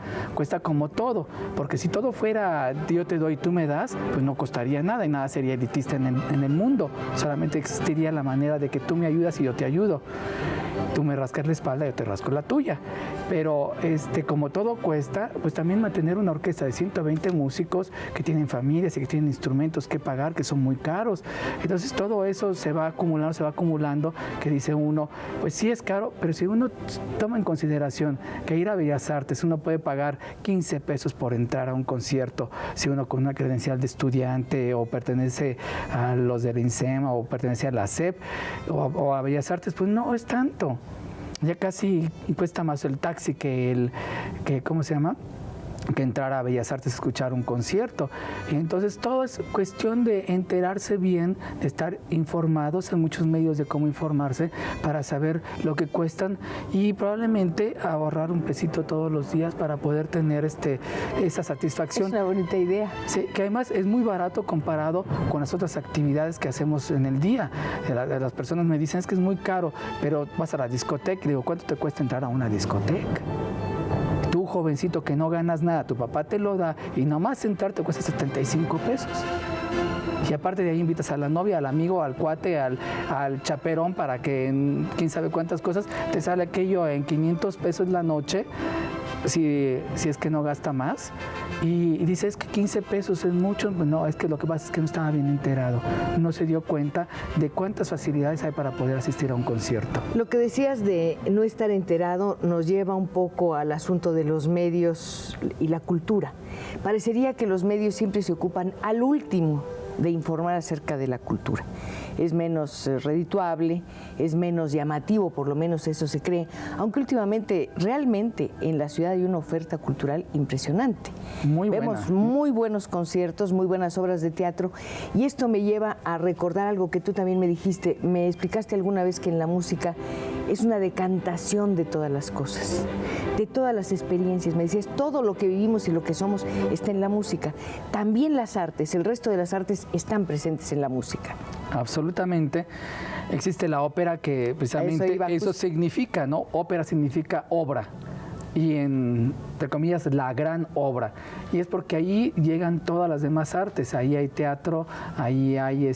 como todo, porque si todo fuera yo te doy, tú me das, pues no costaría nada y nada sería elitista en el mundo, solamente existiría la manera de que tú me ayudas y yo te ayudo. Tú me rascas la espalda, yo te rasco la tuya. Pero como todo cuesta, pues también mantener una orquesta de 120 músicos que tienen familias y que tienen instrumentos que pagar, que son muy caros. Entonces todo eso se va acumulando, que dice uno, pues sí es caro, pero si uno toma en consideración que ir a Bellas Artes uno puede pagar 15 pesos por entrar a un concierto, si uno con una credencial de estudiante o pertenece a los del INSEMA o pertenece a la SEP o a Bellas Artes, pues no es tanto. Ya casi cuesta más el taxi que ¿cómo se llama? Que entrar a Bellas Artes a escuchar un concierto. Entonces todo es cuestión de enterarse bien, de estar informados en muchos medios de cómo informarse para saber lo que cuestan y probablemente ahorrar un pesito todos los días para poder tener esa satisfacción. Es una bonita idea. Sí, que además es muy barato comparado con las otras actividades que hacemos en el día. Las personas me dicen, es que es muy caro, pero vas a la discoteca. Y digo, ¿cuánto te cuesta entrar a una discoteca? Tú, jovencito, que no ganas nada, tu papá te lo da y nomás entrar te cuesta 75 pesos. Y aparte de ahí invitas a la novia, al amigo, al cuate, al chaperón para que en quién sabe cuántas cosas te sale aquello en 500 pesos la noche, si es que no gasta más. Y dice, es que 15 pesos es mucho. Pues no, es que lo que pasa es que no estaba bien enterado. No se dio cuenta de cuántas facilidades hay para poder asistir a un concierto. Lo que decías de no estar enterado nos lleva un poco al asunto de los medios y la cultura. Parecería que los medios siempre se ocupan al último de informar acerca de la cultura. Es menos redituable, es menos llamativo, por lo menos eso se cree, aunque últimamente realmente en la ciudad hay una oferta cultural impresionante. Muy buena. Vemos muy buenos conciertos, muy buenas obras de teatro, y esto me lleva a recordar algo que tú también me dijiste, me explicaste alguna vez que en la música es una decantación de todas las cosas, de todas las experiencias. Me decías, todo lo que vivimos y lo que somos está en la música. También las artes, el resto de las artes están presentes en la música. Absolutamente. Existe la ópera, que precisamente eso significa, ¿no? Ópera significa obra. Y entre comillas, la gran obra. Y es porque ahí llegan todas las demás artes. Ahí hay teatro, ahí hay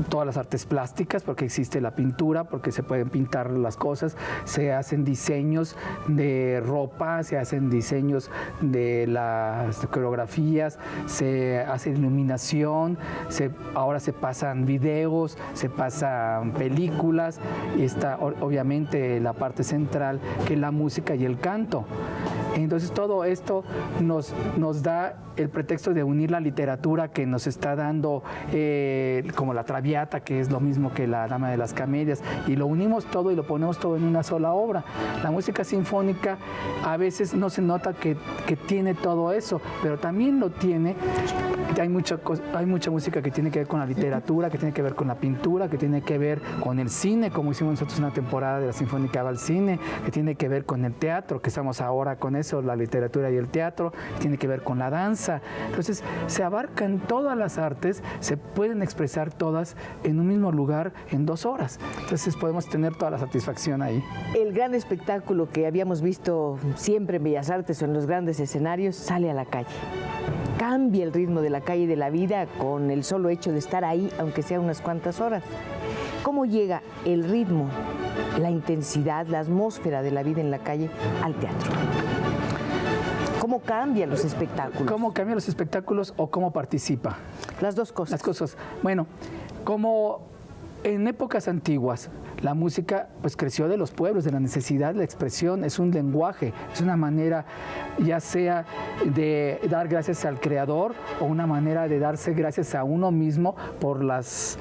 todas las artes plásticas, porque existe la pintura, porque se pueden pintar las cosas, se hacen diseños de ropa, se hacen diseños de las coreografías, se hace iluminación, ahora se pasan videos, se pasan películas, y está obviamente la parte central, que es la música y el canto. Entonces todo esto nos da el pretexto de unir la literatura que nos está dando como la Traviata, que es lo mismo que la Dama de las Camelias, y lo unimos todo y lo ponemos todo en una sola obra. La música sinfónica a veces no se nota que tiene todo eso, pero también lo tiene. Hay mucha música que tiene que ver con la literatura, que tiene que ver con la pintura, que tiene que ver con el cine, como hicimos nosotros una temporada de la Sinfónica va al cine, que tiene que ver con el teatro, que estamos ahora con eso, la literatura y el teatro, que tiene que ver con la danza. Entonces, se abarcan todas las artes, se pueden expresar todas en un mismo lugar en 2 horas. Entonces, podemos tener toda la satisfacción ahí. El gran espectáculo que habíamos visto siempre en Bellas Artes o en los grandes escenarios sale a la calle. cambia el ritmo de la calle y de la vida con el solo hecho de estar ahí, aunque sea unas cuantas horas. ¿Cómo llega el ritmo, la intensidad, la atmósfera de la vida en la calle al teatro? ¿Cómo cambian los espectáculos? ¿Cómo cambian los espectáculos o cómo participa? Las dos cosas. Las cosas. Bueno, como en épocas antiguas, la música pues creció de los pueblos, de la necesidad, la expresión, es un lenguaje, es una manera ya sea de dar gracias al Creador o una manera de darse gracias a uno mismo por las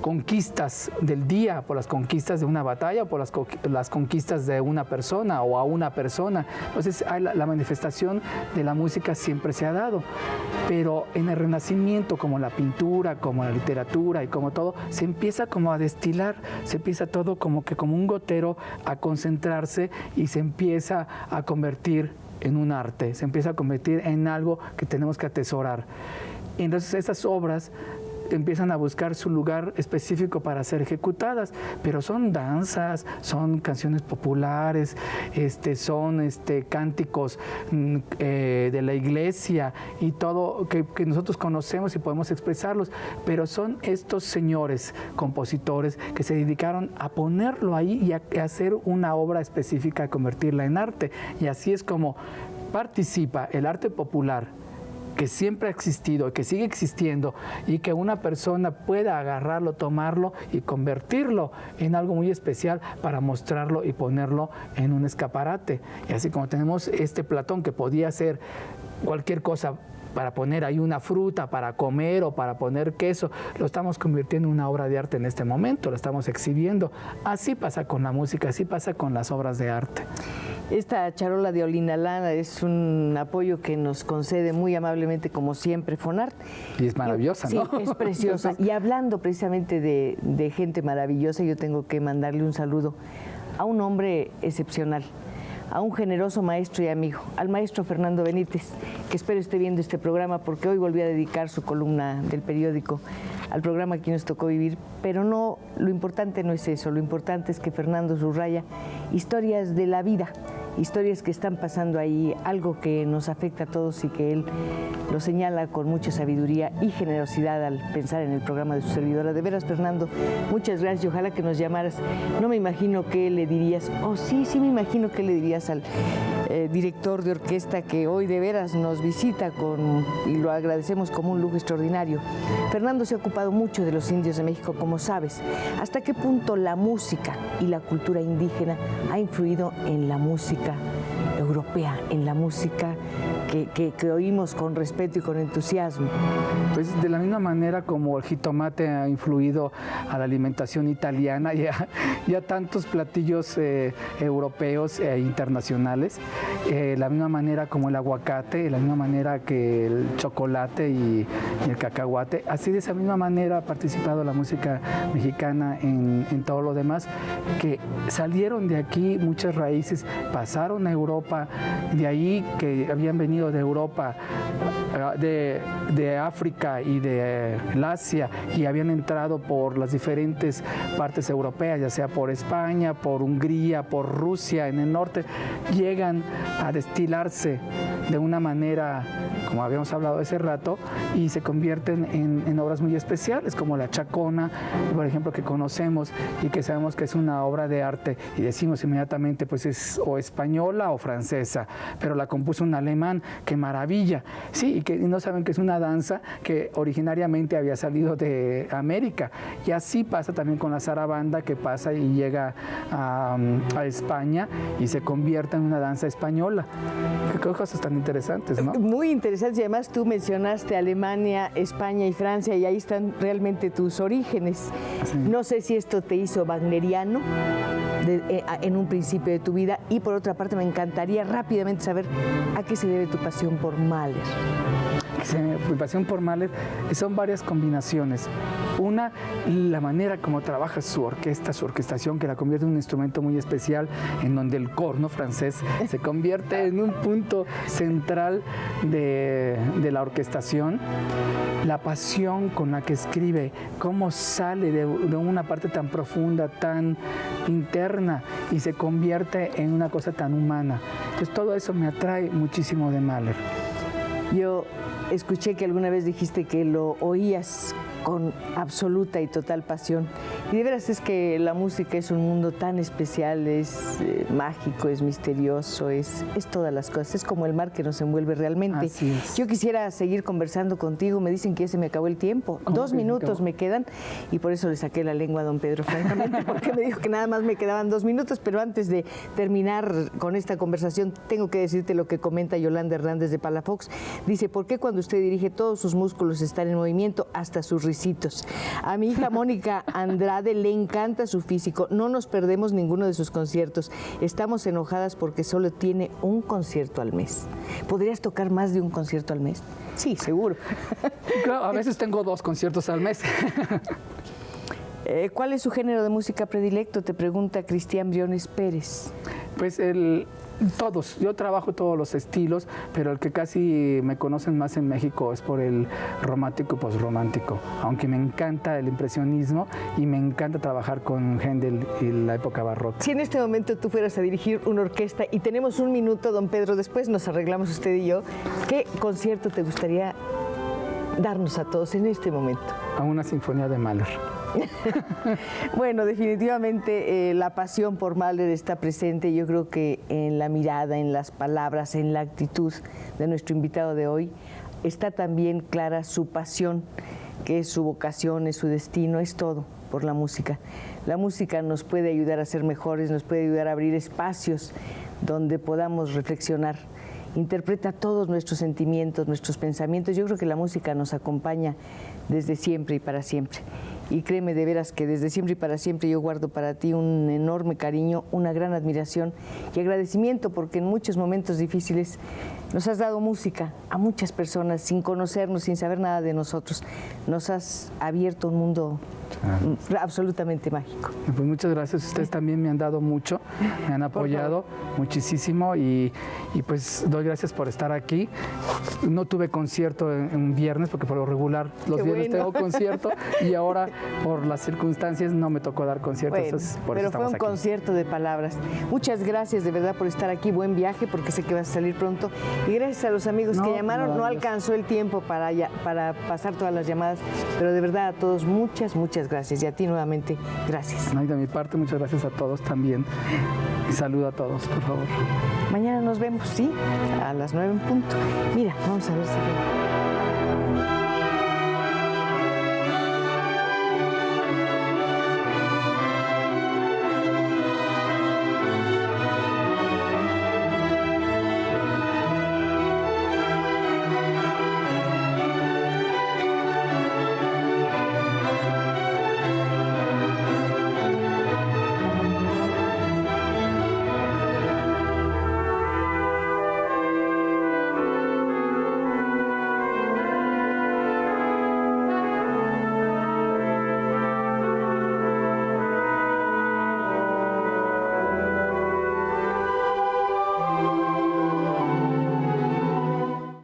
conquistas del día, por las conquistas de una batalla, por las conquistas de una persona o a una persona. Entonces la manifestación de la música siempre se ha dado, pero en el Renacimiento, como la pintura, como la literatura y como todo, se empieza como a destilar, se empieza todo como un gotero a concentrarse y se empieza a convertir en un arte, se empieza a convertir en algo que tenemos que atesorar. Y entonces estas obras empiezan a buscar su lugar específico para ser ejecutadas, pero son danzas, son canciones populares, son cánticos de la iglesia y todo que nosotros conocemos y podemos expresarlos, pero son estos señores compositores que se dedicaron a ponerlo ahí y a hacer una obra específica, a convertirla en arte, y así es como participa el arte popular, que siempre ha existido, que sigue existiendo, y que una persona pueda agarrarlo, tomarlo y convertirlo en algo muy especial para mostrarlo y ponerlo en un escaparate. Y así como tenemos Platón, que podía ser cualquier cosa para poner ahí una fruta, para comer o para poner queso, lo estamos convirtiendo en una obra de arte en este momento, lo estamos exhibiendo. Así pasa con la música, así pasa con las obras de arte. Esta charola de Olinalana es un apoyo que nos concede muy amablemente, como siempre, Fonart. Y es maravillosa, ¿no? Sí, es preciosa. Y hablando precisamente de gente maravillosa, yo tengo que mandarle un saludo a un hombre excepcional, a un generoso maestro y amigo, al maestro Fernando Benítez, que espero esté viendo este programa, porque hoy volví a dedicar su columna del periódico al programa que nos tocó vivir, pero no, lo importante no es eso, lo importante es que Fernando subraya historias de la vida, historias que están pasando ahí, algo que nos afecta a todos y que él lo señala con mucha sabiduría y generosidad al pensar en el programa de su servidora. De veras, Fernando, muchas gracias y ojalá que nos llamaras. No me imagino qué le dirías, sí me imagino qué le dirías al director de orquesta que hoy de veras nos visita y lo agradecemos como un lujo extraordinario. Fernando se ha ocupado mucho de los indios de México, como sabes. ¿Hasta qué punto la música y la cultura indígena ha influido en la música europea, en la música que oímos con respeto y con entusiasmo? Pues de la misma manera como el jitomate ha influido a la alimentación italiana y a tantos platillos europeos e internacionales, la misma manera como el aguacate, la misma manera que el chocolate y el cacahuate, así de esa misma manera ha participado la música mexicana en todo lo demás, que salieron de aquí muchas raíces, pasaron a Europa, de ahí que habían venido de Europa, de África y de Asia, y habían entrado por las diferentes partes europeas, ya sea por España, por Hungría, por Rusia en el norte, llegan a destilarse de una manera, como habíamos hablado hace rato, y se convierten en obras muy especiales, como la Chacona, por ejemplo, que conocemos y que sabemos que es una obra de arte, y decimos inmediatamente, pues es o española o francesa, pero la compuso un alemán. ¡Qué maravilla! Sí, y no saben que es una danza que originariamente había salido de América, y así pasa también con la zarabanda, que pasa y llega a España y se convierte en una danza española. Qué cosas tan interesantes, ¿no? Muy interesantes, y además tú mencionaste Alemania, España y Francia, y ahí están realmente tus orígenes. Sí. No sé si esto te hizo wagneriano en un principio de tu vida, y por otra parte me encantaría rápidamente saber a qué se debe tu pasión por Mahler. Mi pasión por Mahler son varias combinaciones. Una, la manera como trabaja su orquesta, su orquestación, que la convierte en un instrumento muy especial, en donde el corno francés se convierte en un punto central de la orquestación. La pasión con la que escribe, cómo sale de una parte tan profunda, tan interna, y se convierte en una cosa tan humana. Entonces todo eso me atrae muchísimo de Mahler. Yo escuché que alguna vez dijiste que lo oías con absoluta y total pasión. Y de veras es que la música es un mundo tan especial, es mágico, es misterioso, es todas las cosas, es como el mar que nos envuelve realmente. Así es. Yo quisiera seguir conversando contigo, me dicen que ya se me acabó el tiempo. 2 minutos me quedan y por eso le saqué la lengua a don Pedro, francamente, porque me dijo que nada más me quedaban 2 minutos, pero antes de terminar con esta conversación tengo que decirte lo que comenta Yolanda Hernández de Palafox. Dice, ¿por qué cuando usted dirige todos sus músculos están en movimiento, hasta sus risitos? A mi hija Mónica Andrade le encanta su físico, no nos perdemos ninguno de sus conciertos. Estamos enojadas porque solo tiene un concierto al mes. ¿Podrías tocar más de un concierto al mes? Sí, seguro. Claro, a veces tengo 2 conciertos al mes. ¿Cuál es su género de música predilecto? Te pregunta Cristian Briones Pérez. Pues todos, yo trabajo todos los estilos, pero el que casi me conocen más en México es por el romántico y posromántico, aunque me encanta el impresionismo y me encanta trabajar con Händel y la época barroca. Si en este momento tú fueras a dirigir una orquesta y tenemos 1 minuto, don Pedro, después nos arreglamos usted y yo, ¿qué concierto te gustaría darnos a todos en este momento? A una sinfonía de Mahler. Bueno, definitivamente la pasión por Mahler está presente. Yo creo que en la mirada, en las palabras, en la actitud de nuestro invitado de hoy está también clara su pasión, que es su vocación, es su destino, es todo por la música. La música nos puede ayudar a ser mejores, nos puede ayudar a abrir espacios donde podamos reflexionar. Interpreta todos nuestros sentimientos, nuestros pensamientos. Yo creo que la música nos acompaña desde siempre y para siempre. Y créeme de veras que desde siempre y para siempre yo guardo para ti un enorme cariño, una gran admiración y agradecimiento, porque en muchos momentos difíciles nos has dado música a muchas personas sin conocernos, sin saber nada de nosotros. Nos has abierto un mundo absolutamente mágico. Pues muchas gracias, ustedes también me han dado mucho, me han apoyado muchísimo y pues doy gracias por estar aquí. No tuve concierto en viernes porque por lo regular los viernes tengo concierto y ahora por las circunstancias no me tocó dar conciertos. Bueno, pero fue un concierto de palabras. Muchas gracias de verdad por estar aquí, buen viaje porque sé que vas a salir pronto y gracias a los amigos que llamaron. No alcanzó el tiempo para pasar todas las llamadas, pero de verdad a todos muchas gracias y a ti nuevamente gracias. No, y de mi parte muchas gracias a todos también y saludo a todos, por favor. Mañana nos vemos, sí, a las 9 en punto. Mira, vamos a ver si...